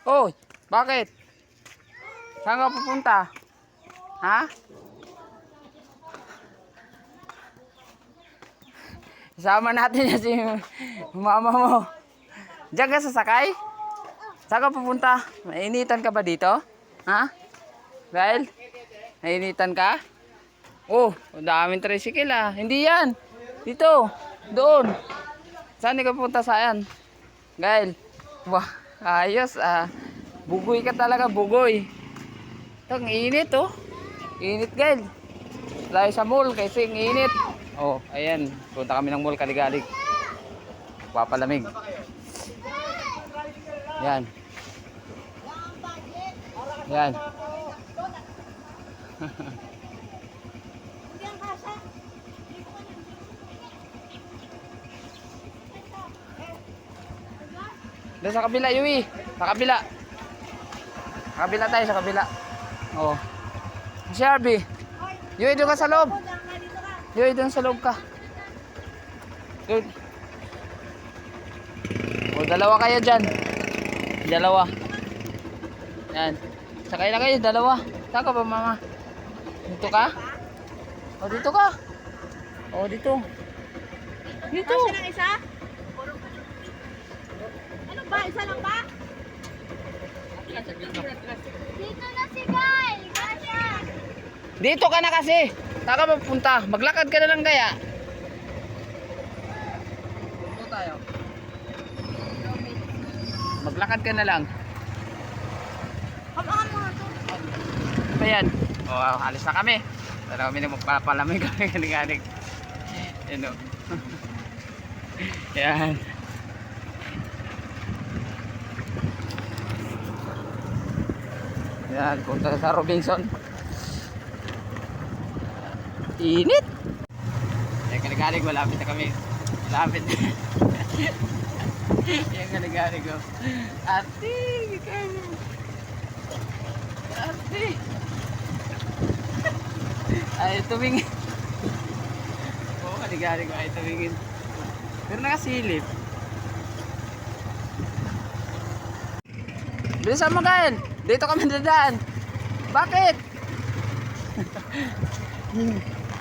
Oy, bakit? Saan ka pupunta? Ha? Isama natin yan si mama mo. Diyan ka sasakay? Saan ka pupunta? Mainitan ka ba dito? Ha? Dahil? Mainitan ka? Oh, daming tricycle ah. Hindi yan. Dito. Doon. Saan ka pupunta saan? Gail. Wah, ayos ah. Bugoy ka talaga, bugoy. Ito, ang init oh. Init, Gail. Tayo sa mall kasi ang init. Oh, ayan. Punta kami ng mall, Kaligalig. Papalamig. Yan. Yan. Doon sa kabila, Yui. Sa kabila. Sa kabila tayo, sa kabila. Oh. Si Arby. Yui, doon ka sa loob. Yui, doon sa loob ka. Doon. O, dalawa kayo dyan. Dalawa. Yan. Sakay na kayo, dalawa. Saan ka ba, mama? Dito ka? O, dito ka. O, dito. Dito. Kasi ng isa? Ano ba? Isa lang ba? Dito na si Guy! Kasha! Dito ka na kasi. Saan ka pupunta? Maglakad ka na lang kaya. Dito tayo. Maglakad ka na lang. Habakan mo nga ito. Ano yan? O, alis na kami. Tara kami na magpapalamig kami galing-galing. Yan o. Yan. Yan, punta sa Robinson. Init! Yan, galing-galing. Malapit na kami. Malapit. Yan, galing-galing ko. Ate! Ate! Ay, tumingin. Oo, galing-galing ko. Ay, tumingin. Pero nakasilip. Bilisan mo, Gael. Dito kami dadaan. Bakit?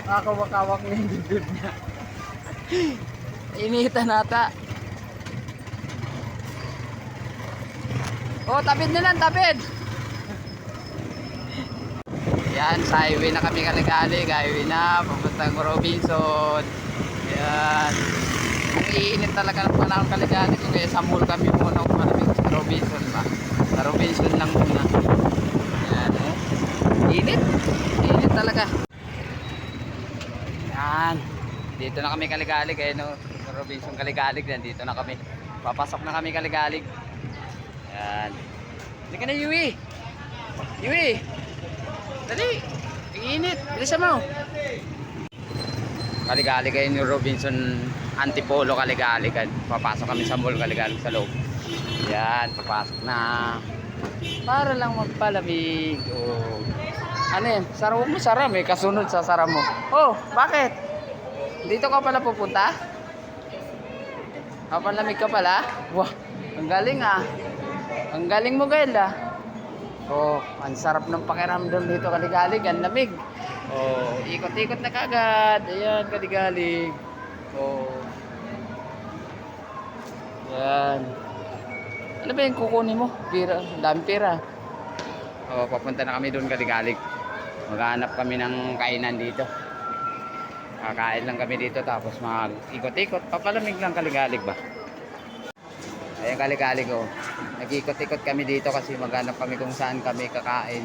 Nakakawak-awak na yung dudod niya. Initan nata. Oh, tapid na lang, tapid. Yan, sa highway na kami Kaligalig. Highway na, papuntang Robinson. Yan. Ang iinit talaga ng panahon Kaligalig. Kaya sa mall kami muna kung malamig sa Robinson ba. Sa Robinson lang muna. Yan, oh. Init. Init talaga. Yan. Dito na kami Kaligalig. Eh, no? Sa Robinson Kaligalig. Dito na kami. Papasok na kami Kaligalig. Yan. Hindi ka na, Yui. Yui. Dali. Ang init. Bilisan mo. Kaligalig kayo ni Robinson Antipolo Kaligalig. Papasok kami sa mall Kaligalig sa loob. Yan. Papasok na. Para lang magpalamig. Oh. Ano yan? Sara mo, sara. May kasunod sa sara mo. Oh, bakit? Dito ka pala pupunta? Papalamig ka pala? Wah, ang galing ah. Ang galing mo, Gael ah. Oh, ang sarap ng pakiramdam dito Kaligalig. Ang lamig. Oh, ikot-ikot na kagad. Ayan, Kaligalig. Oh. Yan. Ano ba yung kukunin mo? Pira, dami pira. Oh, papunta na kami doon Kaligalig. Maghanap kami ng kainan dito. Kakain lang kami dito tapos mag-ikot-ikot. Papalamig lang Kaligalig ba? Ayan Kaligalig oh. Nag-ikot-ikot kami dito kasi maghanap kami kung saan kami kakain.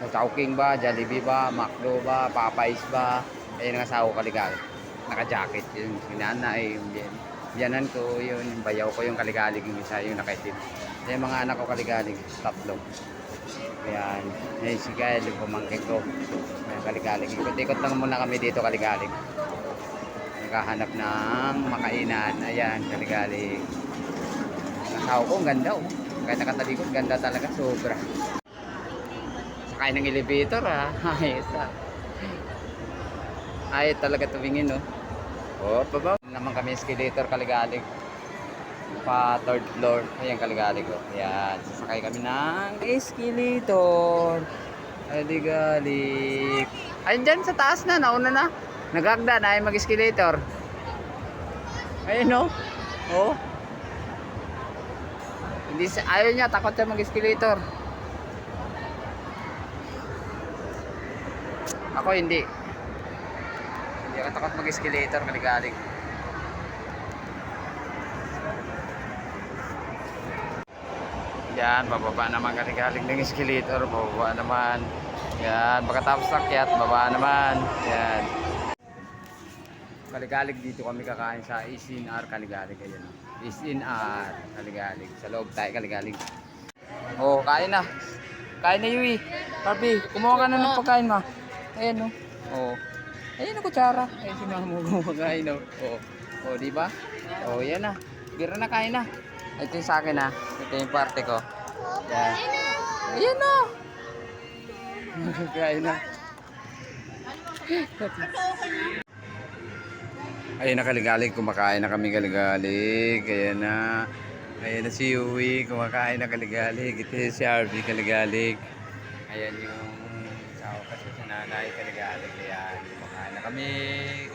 Sa Chowking ba, Jollibee ba, Macdo ba, Popeyes ba. Ayan ang asawa ko Kaligalig. Naka-jacket yun. Si nanay, yung biyanan ko, yun. Yung bayaw ko yung Kaligalig. Yung isa yung nakaitim. Ayan mga anak ko Kaligalig. Tatlo. Ayan. Ayan si Gael, yung pamangkin ko. Ayan Kaligalig. Ikot-ikot lang muna kami dito Kaligalig. Naghahanap ng makainan. Ayan Kaligalig. Asawa ko, ang ganda oh. Kahit nakatalikod, ganda talaga, sobra. Sakay ng elevator ah. Ayos ah. Ay talaga tumingin oh. Oh, baba. Naman kami escalator Kaligalig. Pa third floor. Ayan, kaligalig ko. Ayan, sasakay kami ng escalator. Kaligalig. Ayun dyan sa taas na, nauna na. Nagagda na ay mag-escalator. Ayun no. Oh. Hindi, ayaw niya, takot siya mag-escalator. Ako hindi. Hindi ako takot mag-escalator, kaligalig. Yan, bababa naman kaligalig ng escalator, bababa naman. Yan, pagkatapos akyat, bababa naman. Yan. Kaligalig dito kami kakain sa SNR Kaligalig. Ayan. SNR Kaligalig. Sa loob tayo kaligalig. Oh, kain na. Kain na Yui. Barbie, kumuha ka na ng pagkain ma. Ayan oh. Oh. Ayan na kutsara. Ayan si mama mo kumakain oh. Oh. Oh, di ba? Oh, yan na. Bira na, kain na. Ito yung sa akin ha. Ito yung parte ko. Yan. Ayan na. Kain na. Ayun na kaligalig, kumakain na kami kaligalig. Ayan na. Ayan na si Yui, kumakain na kaligalig. Ito si RV kaligalig. Ayan yung asawa kasi si nanay kaligalig. Ayan, kumakain na kami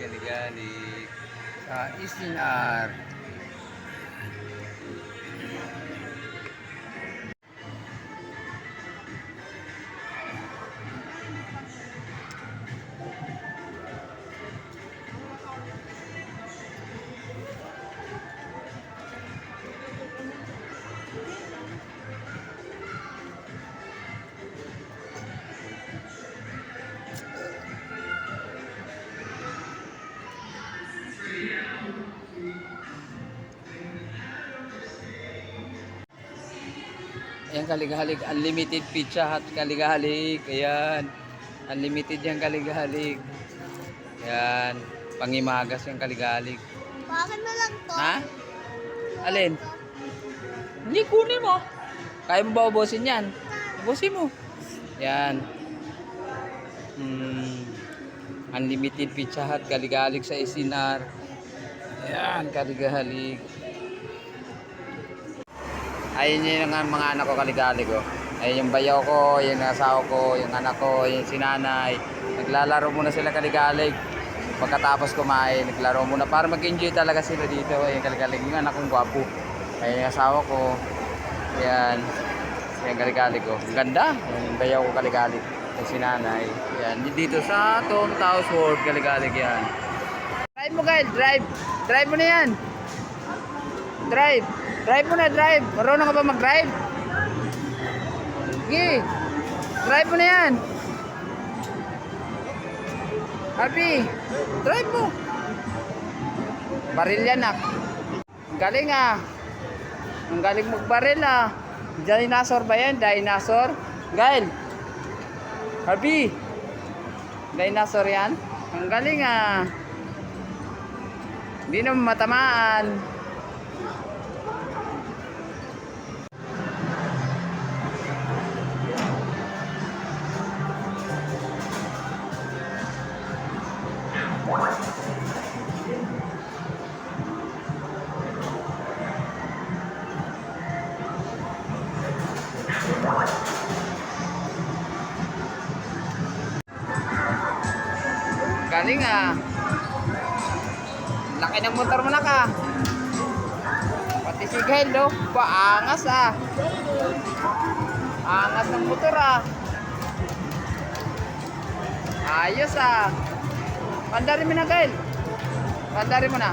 kaligalig. Sa SNR. Ayan kaligalig, unlimited pizza hut kaligalig. Ayan, unlimited yan kaligalig. Ayan, pangimagas yung kaligalig. Bakit na lang to? Ha? Alin? Hindi, kunin mo. Kaya mo ba ubusin yan? Ubusin mo. Yan. Unlimited pizza hut kaligalig sa SNR. Ayan, kaligalig. Ayun yun ang mga anak ko kaligalig oh. Ayun yung bayaw ko, yung asawa ko, yung anak ko, yung sinanay. Naglalaro muna sila kaligalig. Pagkatapos kumain, naglaro muna para mag-enjoy talaga sila dito. Ayun kaligalig, yung anak kong gwapo. Ayun yung asawa ko. Ayan. Ayan kaligalig oh. Ang ganda. Yung bayaw ko kaligalig. Yung sinanay. Ayan. Dito sa Tom Taos World kaligalig yan. Drive mo guys, drive. Drive mo na yan. Drive. Drive mo na, drive. Marunong ka ba mag-drive? Sige. Drive mo na yan. Happy. Drive mo. Baril yan ah. Ang galing ah. Ang galing magbaril ah. Dinosaur ba yan? Dinosaur? Gail. Happy. Dinosaur yan? Ang galing ah. Hindi naman matamaan. Galing ah. Laki ng motor mo na ka. Pati si Gail do. Paangas ah. Angas ng motor ah. Ayos ah. Pandarin mo na Gail. Pandarin mo na.